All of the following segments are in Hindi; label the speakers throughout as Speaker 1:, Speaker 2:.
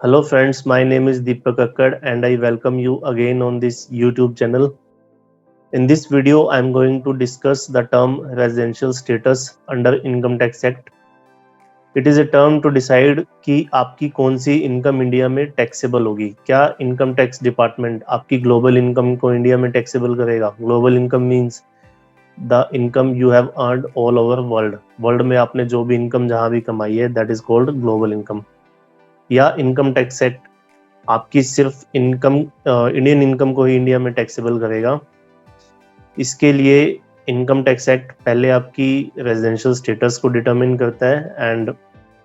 Speaker 1: Hello friends, my name is Deepak Akkad and I welcome you again on this YouTube channel. In this video, I am going to discuss the term residential status under Income Tax Act. It is a term to decide कि आपकी कौन सी इनकम इंडिया में टैक्सेबल होगी। क्या इनकम टैक्स डिपार्टमेंट आपकी ग्लोबल इनकम को इंडिया में टैक्सेबल करेगा। Global income means the income you have earned all over world में आपने जो भी इनकम जहां भी कमाई है, that is called global income. या इनकम टैक्स एक्ट आपकी सिर्फ इनकम इंडियन इनकम को ही इंडिया में टैक्सेबल करेगा। इसके लिए इनकम टैक्स एक्ट पहले आपकी रेजिडेंशियल स्टेटस को डिटरमिन करता है and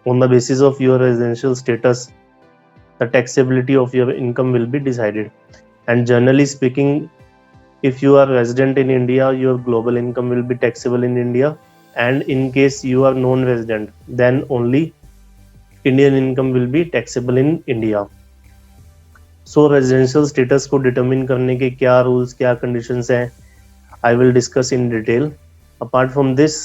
Speaker 1: on the basis of your residential status the taxability of your income will be decided. And generally speaking, if you are resident in India, your global income will be taxable in India, and in case you are non-resident, then only Indian income will be taxable in India. So residential status को determine करने के क्या rules, क्या conditions हैं, I will discuss in detail. Apart from this,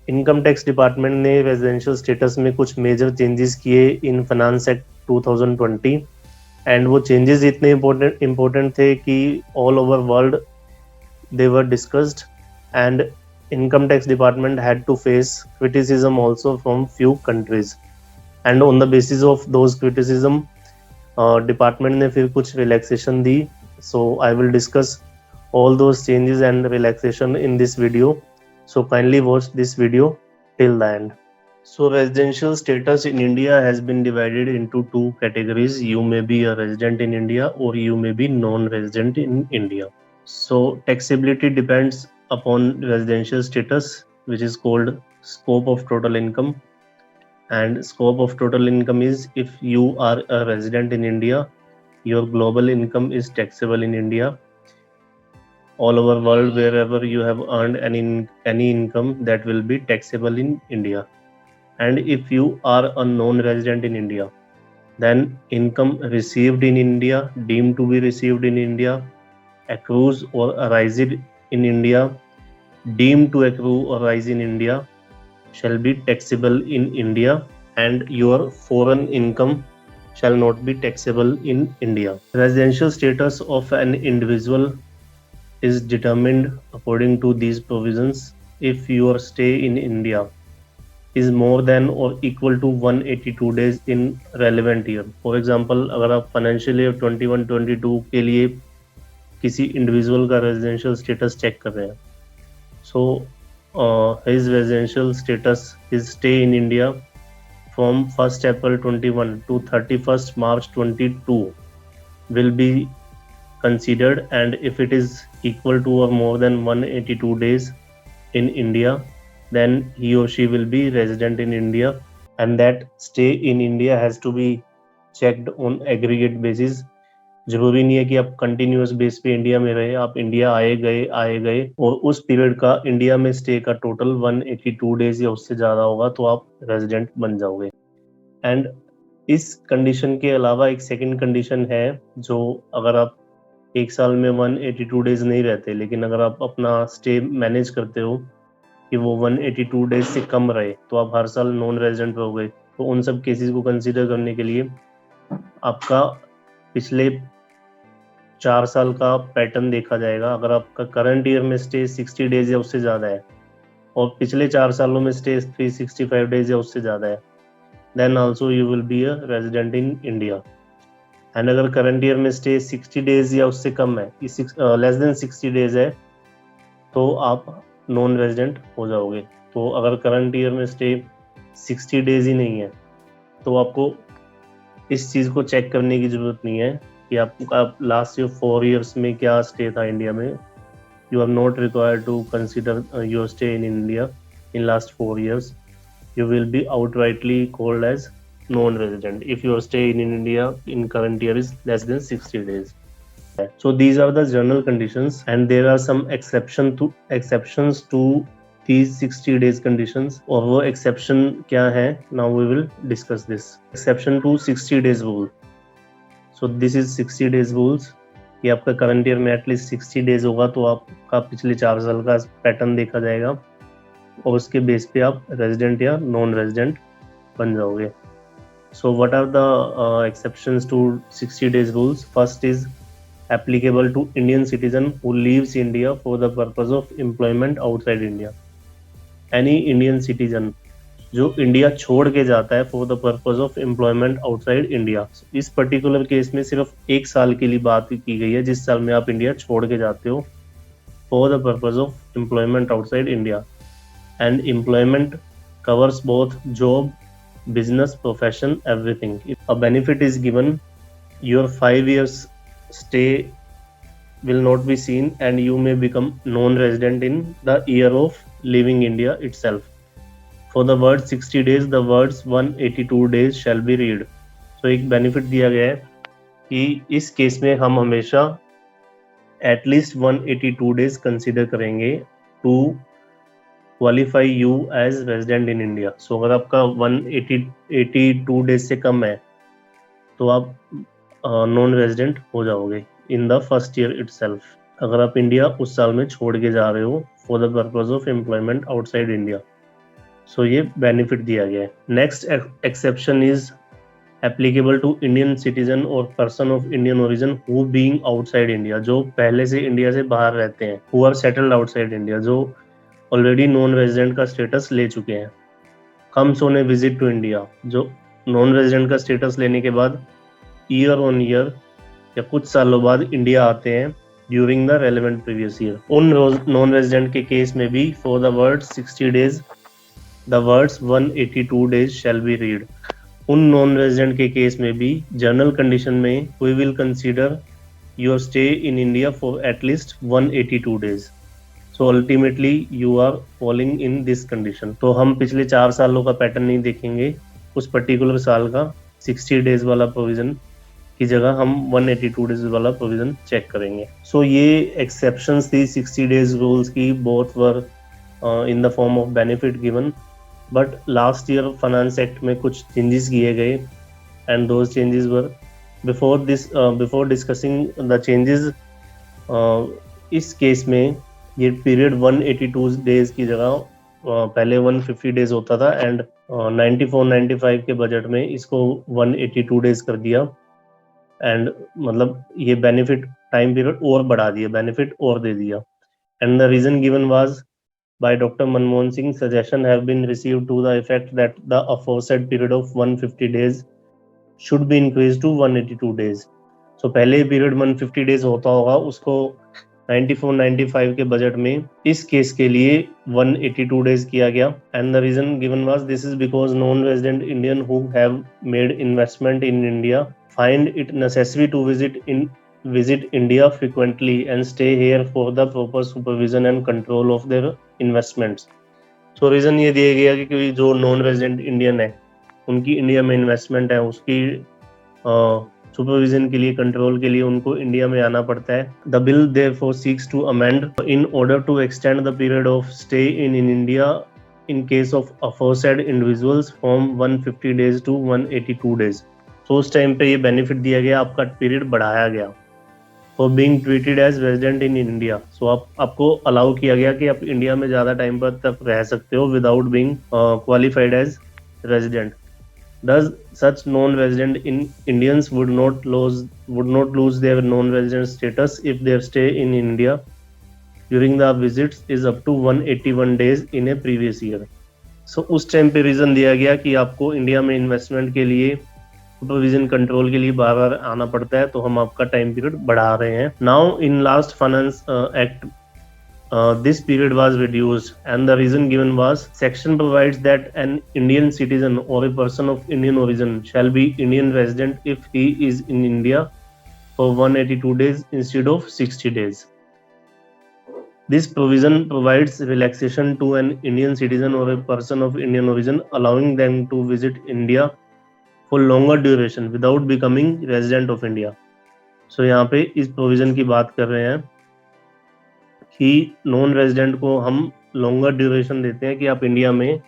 Speaker 1: income tax department ने रेजिडेंशियल स्टेटस में कुछ मेजर चेंजेस किए इन फाइनेंस एक्ट 2020 एंड वो चेंजेस इतने इम्पोर्टेंट थे कि all over world they were discussed and income tax department had to face criticism also from few countries and on the basis of those criticism department ने फिर कुछ रिलैक्सेशन दी। So I will discuss all those changes and relaxation in this video, so kindly watch this video till the end. So residential status in India has been divided into two categories. You may be a resident in India or you may be non-resident in India. So taxability depends upon residential status, which is called scope of total income. And scope of total income is if you are a resident in India, your global income is taxable in India. All over world, wherever you have earned any income, that will be taxable in India. And if you are a non-resident in India, then income received in India, deemed to be received in India, accrues or arises in India, deemed to accrue or arise in India, shall be taxable in India, and your foreign income shall not be taxable in India. Residential status of an individual is determined according to these provisions if your stay in India is more than or equal to 182 days in relevant year. For example, अगर आप फाइनेंशियल ईयर 21-22 के लिए किसी इंडिविजुअल का रेजिडेंशियल स्टेटस चेक कर रहे हैं, सो his residential status, his stay in India from 1st April 21 to 31st March 22 will be considered, and if it is equal to or more than 182 days in India, then he or she will be resident in India, and that stay in India has to be checked on aggregate basis. जरूरी नहीं है कि आप कंटिन्यूअस बेस पे इंडिया में रहे, आप इंडिया आए गए और उस पीरियड का इंडिया में स्टे का टोटल 182 डेज या उससे ज़्यादा होगा तो आप रेजिडेंट बन जाओगे। एंड इस कंडीशन के अलावा एक सेकंड कंडीशन है, जो अगर आप एक साल में 182 डेज नहीं रहते, लेकिन अगर आप अपना स्टे मैनेज करते हो कि वो 182 डेज से कम रहे, तो आप हर साल नॉन रेजिडेंट रहोगे। तो उन सब केसेस को कंसीडर करने के लिए आपका पिछले 4 साल का पैटर्न देखा जाएगा। अगर आपका करंट ईयर में स्टे 60 डेज या उससे ज़्यादा है और पिछले 4 सालों में स्टे 365 डेज या उससे ज़्यादा है, then also you will be a resident in India. And अगर करंट ईयर में स्टे 60 डेज या उससे कम है, लेस देन 60 डेज है, तो आप नॉन रेजिडेंट हो जाओगे। तो अगर करंट ईयर में स्टे 60 डेज ही नहीं है, तो आपको इस चीज़ को चेक करने की ज़रूरत नहीं है कि आपका लास्ट 4 ईयर्स में क्या स्टे था इंडिया में। You are not required to consider your stay in India in last 4 years. You will be outrightly called as non-resident if your stay in India in current year is less than 60 days. So these are the general conditions, and there are some exceptions to these 60 days conditions. और वो exception क्या है? Now we will discuss this. Exception to 60 days rule. So this is 60 days rules. कि आपका करंट ईयर में एटलीस्ट 60 डेज होगा तो आपका पिछले 4 साल का पैटर्न देखा जाएगा और उसके बेस पे आप रेजिडेंट या नॉन रेजिडेंट बन जाओगे। So what are the exceptions to 60 days rules? First is applicable to Indian citizen who leaves India for the purpose of employment outside India. Any Indian citizen जो इंडिया छोड़ के जाता है for the purpose of employment outside India, इस पर्टिकुलर केस में सिर्फ 1 साल के लिए बात की गई है, जिस साल में आप इंडिया छोड़ के जाते हो for the purpose of employment outside India. And employment covers both job, business, profession, everything. A benefit is given. Your 5 years stay will not be seen and you may become non-resident in the year of leaving India itself. For the word 60 days, the words 182 days shall be read. So एक benefit दिया गया है कि इस केस में हम हमेशा at least 182 days consider करेंगे to qualify you as resident in India. So अगर आपका 182 days से कम है तो आप नॉन रेजिडेंट हो जाओगे in the first year itself, अगर आप इंडिया उस साल में छोड़ के जा रहे हो for the purpose of employment outside India. So ये बेनिफिट दिया गया है. Next exception is applicable to Indian citizen और person of Indian origin who being outside India, जो पहले से इंडिया से बाहर रहते हैं, who are settled outside India, जो ऑलरेडी नॉन रेजिडेंट का स्टेटस ले चुके हैं. Comes on a visit to India, जो नॉन रेजिडेंट का स्टेटस लेने के बाद ईयर ऑन ईयर या कुछ सालों बाद इंडिया आते हैं during the relevant previous year. उन नॉन रेजिडेंट के केस में भी for the word 60 days the words 182 days shall be read. उन नॉन रेजिडेंट के केस में भी जनरल कंडीशन में we will consider your stay in India for at least 182 days. So ultimately you are falling in this condition. तो हम पिछले 4 सालों का पैटर्न नहीं देखेंगे, उस पर्टिकुलर साल का 60 डेज वाला प्रोविजन की जगह हम 182 डेज वाला प्रोविजन चेक करेंगे. सो ये एक्सेप्शंस थी 60 डेज रूल्स की, both were in the form of benefit given. But last year finance act में कुछ चेंजेस किए गए and those changes were before discussing the changes. इस केस में ये पीरियड 182 डेज की जगह पहले 150 डेज होता था एंड 94-95 के बजट में इसको 182 डेज कर दिया. एंड मतलब ये बेनिफिट टाइम पीरियड और बढ़ा दिया, बेनिफिट और दे दिया. And the reason given was by Dr. Manmohan Singh, suggestion have been received to the effect that the aforesaid period of 150 days should be increased to 182 days. So पहले पीरियड 150 डेज होता होगा, उसको 94-95 के बजट में इस केस के लिए 182 डेज किया गया. And the reason given was this is because non resident Indian who have made investment in India find it necessary to visit India frequently and stay here for the proper supervision and control of their investments. So reason ये दिया गया कि जो नॉन रेजिडेंट इंडियन है उनकी इंडिया में इन्वेस्टमेंट है, उसकी सुपरविजन के लिए, कंट्रोल के लिए उनको इंडिया में आना पड़ता है. The bill therefore seeks to amend in order to extend the period of stay in India in case of aforesaid individuals from 150 days to 182 days. तो उस टाइम पे ये बेनिफिट दिया गया, आपका पीरियड बढ़ाया गया for being treated as resident in India. So आपको अलाउ किया गया कि आप इंडिया में ज़्यादा टाइम पर तक रह सकते हो without being qualified as resident. Thus, such non-resident Indians would not lose their non-resident status if their stay in India during the visits is up to 181 days in a previous year. So उस टाइम पे रीजन दिया गया कि आपको इंडिया में इन्वेस्टमेंट के लिए, सुपरविजन कंट्रोल के लिए बार बार आना पड़ता है, तो हम आपका टाइम पीरियड बढ़ा रहे हैं. Now in last finance act this period was reduced and the reason given was section provides that an Indian citizen or a person of Indian origin shall be Indian resident if he is in India for 182 days instead of 60 days. This provision provides relaxation to an Indian citizen or a person of Indian origin, allowing them to visit India for longer duration without becoming resident of India. So यहाँ पे इस provision की बात कर रहे हैं कि नॉन रेजिडेंट को हम लॉन्गर ड्यूरेशन देते हैं कि आप इंडिया में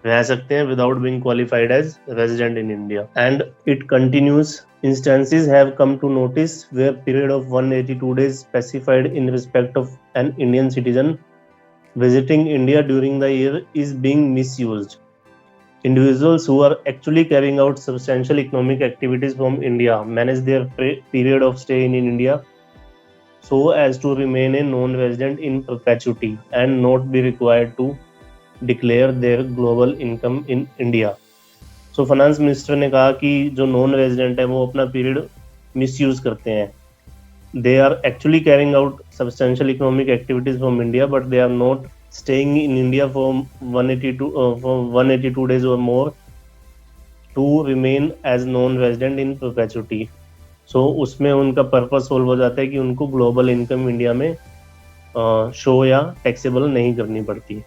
Speaker 1: रह सकते हैं without being qualified as resident in India. And it continues. Instances have come to notice where period of 182 days specified in respect of an Indian citizen visiting India during the year is being misused. Individuals who are actually carrying out substantial economic activities from India manage their period of stay in India so as to remain a non-resident in perpetuity and not be required to declare their global income in India. So finance minister ने कहा कि जो नॉन रेजिडेंट है वो अपना पीरियड मिसयूज करते हैं. They are actually carrying out substantial economic activities from India, but they are not staying in India for 182 days or more to remain as non-resident in perpetuity. So उसमें उनका पर्पस सोल्व हो जाता है कि उनको ग्लोबल इनकम इंडिया में शो या टैक्सेबल नहीं करनी पड़ती.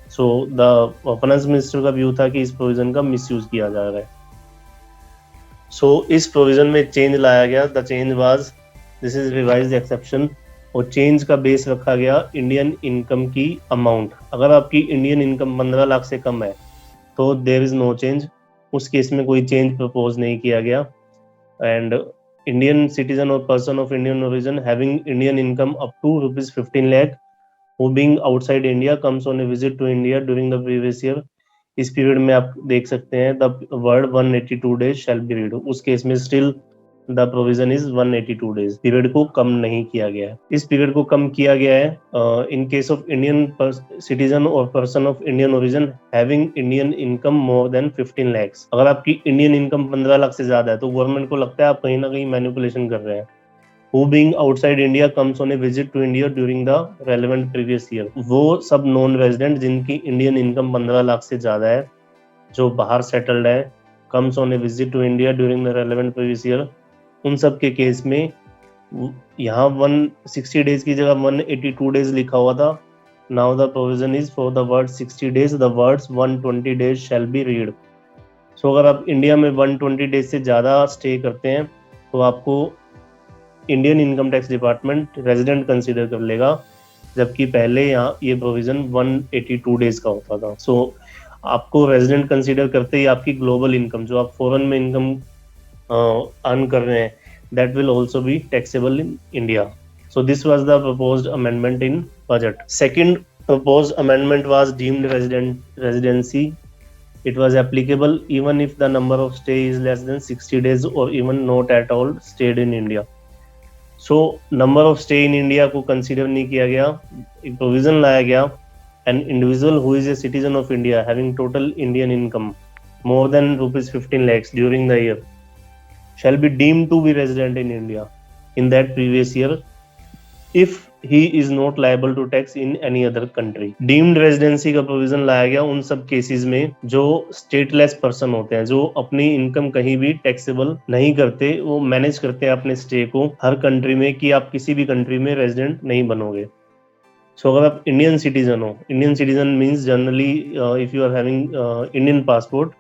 Speaker 1: सो द फाइनेंस मिनिस्टर का व्यू था कि इस प्रोविजन का मिसयूज किया जा रहा है. सो इस प्रोविजन में चेंज लाया गया. The change was this is revised exception. और चेंज का बेस रखा गया इंडियन इनकम की अमाउंट. अगर आपकी इंडियन इनकम 15 लाख से कम है तो देयर इज नो चेंज. उस केस में कोई चेंज प्रपोज नहीं किया गया. एंड इंडियन सिटीजन और person of Indian origin having Indian income up to ₹15 lakh who being outside India comes on a visit to India during the previous year. इस पीरियड में आप देख सकते हैं the word 182 days shall be read. उस केस में still the provision is 182 days. Period को कम नहीं किया गया है. इस पीरियड को कम किया गया है in case of Indian citizen और person of Indian origin having Indian income more than 15 lakhs. अगर आपकी इंडियन इनकम 15 लाख से ज्यादा है तो गवर्नमेंट को लगता है आप कहीं ना कहीं मैनिपुलेशन कर रहे हैं. Who being outside India comes on a visit to India during the relevant previous year. वो सब नॉन रेजिडेंट जिनकी इंडियन इनकम 15 लाख से ज्यादा है, जो बाहर सेटल्ड है, comes on a visit to India during the relevant previous year, उन सब के केस में यहाँ 160 days की जगह 182 days लिखा हुआ था. Now the provision is for the word 60 days, the words 120 days shall be read. So अगर आप इंडिया में 120 days से ज्यादा स्टे करते हैं तो आपको Indian income tax department resident consider कर लेगा, जबकि पहले यहाँ ये प्रोविजन 182 डेज का होता था. सो आपको रेजिडेंट कंसीडर करते ही आपकी ग्लोबल इनकम जो आप फॉरेन में इनकम अर्न कर रहे हैं that will also be taxable in India. So this was the proposed amendment in budget. Second proposed amendment was deemed residency. It was applicable even if the number of stay is less than 60 days or even not at all stayed in India. So number of stay in India को कंसीडर नहीं किया गया. एक प्रोविजन लाया गया. An individual who is a citizen of India having total Indian income more than ₹15 lakhs during the year shall be deemed to be resident in India in that previous year if he is not liable to tax in any other country. Deemed residency का प्रोविजन लाया गया उन सब केसेस में जो स्टेटलेस पर्सन होते हैं, जो अपनी इनकम कहीं भी टैक्सेबल नहीं करते, वो मैनेज करते हैं अपने स्टे को हर कंट्री में कि आप किसी भी कंट्री में रेजिडेंट नहीं बनोगे. सो अगर आप इंडियन सिटीजन हो, Indian citizen means generally if you are having Indian passport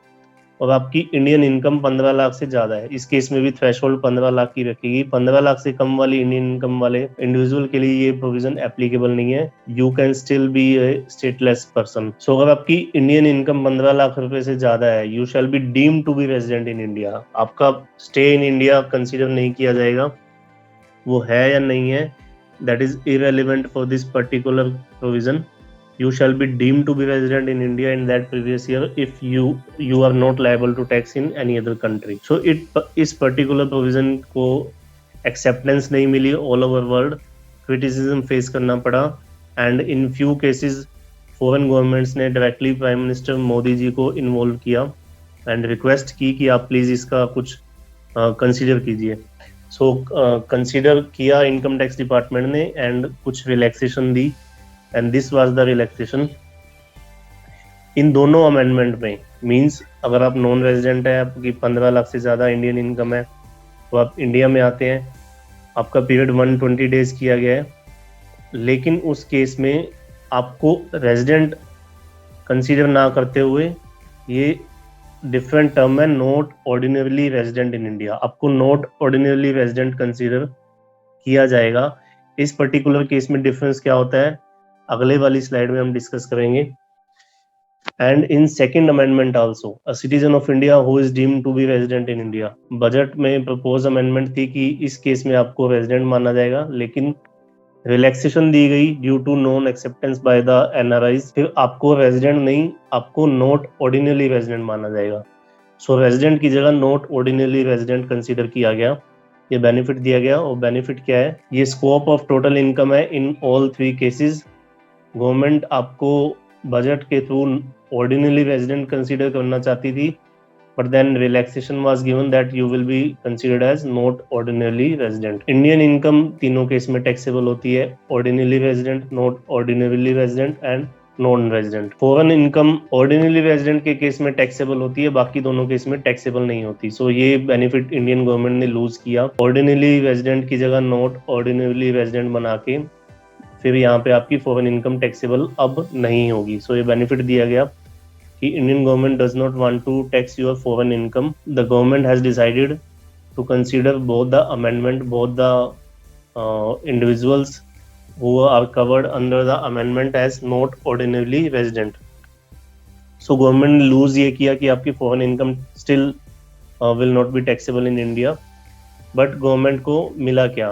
Speaker 1: और आपकी इंडियन इनकम 15 लाख से ज्यादा है, इस केस में भी थ्रेशोल्ड 15 लाख की रखेगी. 15 लाख से कम वाली इंडियन इनकम वाले इंडिविजुअल के लिए ये प्रोविजन एप्लीकेबल नहीं है. You can still be a stateless person. So अगर आपकी इंडियन इनकम 15 लाख रुपए से ज्यादा है, you shall be deemed to be resident in India. आपका स्टे इन इंडिया कंसिडर नहीं किया जाएगा, वो है या नहीं है that is irrelevant for this particular provision. You shall be deemed to be resident in India in that previous year if you are not liable to tax in any other country. So इस particular provision को acceptance नहीं मिली all over world, criticism face करना पड़ा, and in few cases foreign governments ने directly Prime Minister Modi ji को involve किया and request की कि आप please इसका कुछ consider कीजिए. So consider किया income tax department ने and कुछ relaxation the. And this was the relaxation. इन दोनों अमेंडमेंट में मींस अगर आप नॉन रेजिडेंट है, आपकी 15 लाख से ज़्यादा इंडियन इनकम है, तो आप इंडिया में आते हैं, आपका पीरियड 120 डेज किया गया है, लेकिन उस केस में आपको रेजिडेंट कंसीडर ना करते हुए ये डिफरेंट टर्म है not ordinarily resident in India. आपको नॉट ऑर्डिनरली रेजिडेंट कंसीडर किया जाएगा. इस पर्टिकुलर केस में डिफरेंस क्या होता है अगले वाली स्लाइड में हम डिस्कस करेंगे. And in second amendment also a citizen of India who is deemed to be resident in India. Budget में प्रपोज अमेंडमेंट थी कि इस केस में आपको रेजिडेंट माना जाएगा, लेकिन रिलैक्सेशन दी गई due to non acceptance by the NRIs, फिर आपको रेजिडेंट नहीं, आपको नॉट ऑर्डिनरी रेजिडेंट माना जाएगा। सो रेजिडेंट की जगह नॉट ऑर्डिनरी रेजिडेंट कंसीडर किया गया, ये बेनिफिट दिया गया। और बेनिफिट क्या है, ये स्कोप ऑफ टोटल इनकम है इन ऑल 3 केसेस। गवर्नमेंट आपको बजट के थ्रू ऑर्डिनरी रेजिडेंट कंसीडर करना चाहती थी, but then relaxation was given that you will be considered as not ordinarily resident. Indian income तीनों केस में टैक्सेबल होती है, ordinarily resident, not ordinarily resident and non resident. Foreign income ordinary resident के केस में टैक्सेबल होती है, बाकी दोनों केस में टैक्सेबल नहीं होती। सो ये बेनिफिट इंडियन गवर्नमेंट ने लूज किया, ऑर्डिनरी रेजिडेंट की जगह नॉट ऑर्डिनरी रेजिडेंट बना के, फिर यहाँ पे आपकी फॉरेन इनकम टैक्सेबल अब नहीं होगी। सो ये बेनिफिट दिया गया कि Indian government does not want to tax your foreign income. The government has decided to consider both the amendment, both the individuals who are covered under the amendment as not ordinarily resident. So government ने lose ये किया कि आपकी foreign income still will not be taxable in India. But government को मिला क्या?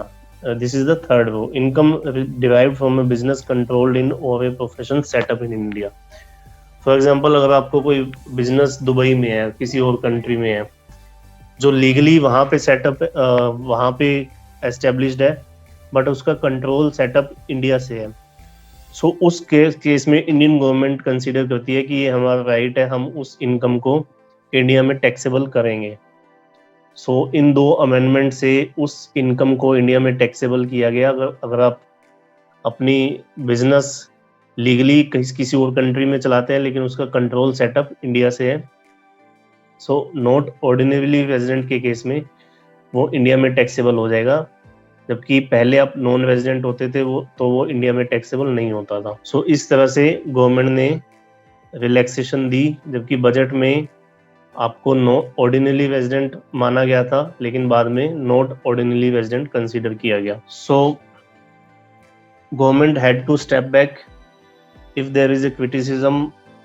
Speaker 1: This is the third row. Income derived from a business controlled in or a profession set up in India. For example, अगर आपको कोई बिजनेस दुबई में है, किसी और कंट्री में है, जो लीगली वहाँ पे सेटअप, वहाँ पे एस्टेब्लिश्ड है, बट उसका कंट्रोल सेटअप इंडिया से है। सो उस केस में इंडियन गवर्नमेंट कंसीडर करती है कि ये हमारा राइट है, हम उस इनकम को इंडिया में टैक्सेबल करेंगे। सो इन 2 अमेंडमेंट से उस इनकम को इंडिया में टैक्सेबल किया गया। अगर आप अपनी बिजनेस लीगली किसी और कंट्री में चलाते हैं, लेकिन उसका कंट्रोल सेटअप इंडिया से है, सो नॉट ऑर्डिनरीली रेजिडेंट के केस में वो इंडिया में टैक्सेबल हो जाएगा, जबकि पहले आप नॉन रेजिडेंट होते थे वो इंडिया में टैक्सेबल नहीं होता था। सो इस तरह से गवर्नमेंट ने रिलैक्सेशन दी, जबकि बजट में आपको ऑर्डिनरी रेजिडेंट माना गया था, लेकिन बाद में नॉट ऑर्डिनरी रेजिडेंट कंसीडर किया गया। So government had to step back if there is a criticism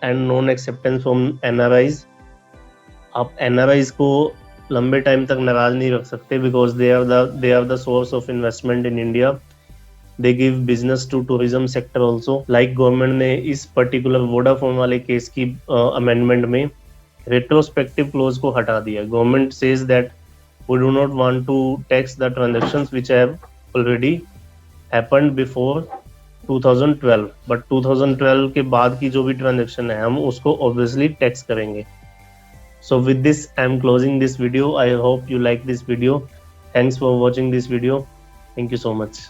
Speaker 1: and non acceptance from NRIs. आप NRIs को लंबे टाइम तक नाराज नहीं रख सकते, because they are the source of investment in India. They give business to tourism sector also. Like government ने इस पर्टिकुलर वोडाफोन वाले केस की अमेंडमेंट में रेट्रोस्पेक्टिव क्लोज को हटा दिया। Government says that we do not want to tax the transactions which have already happened before 2012, but 2012 के बाद की जो भी ट्रांजेक्शन है, हम उसको ऑब्वियसली टैक्स करेंगे। So with this I am closing this video. I hope you like this video. Thanks for watching this video. Thank you so much.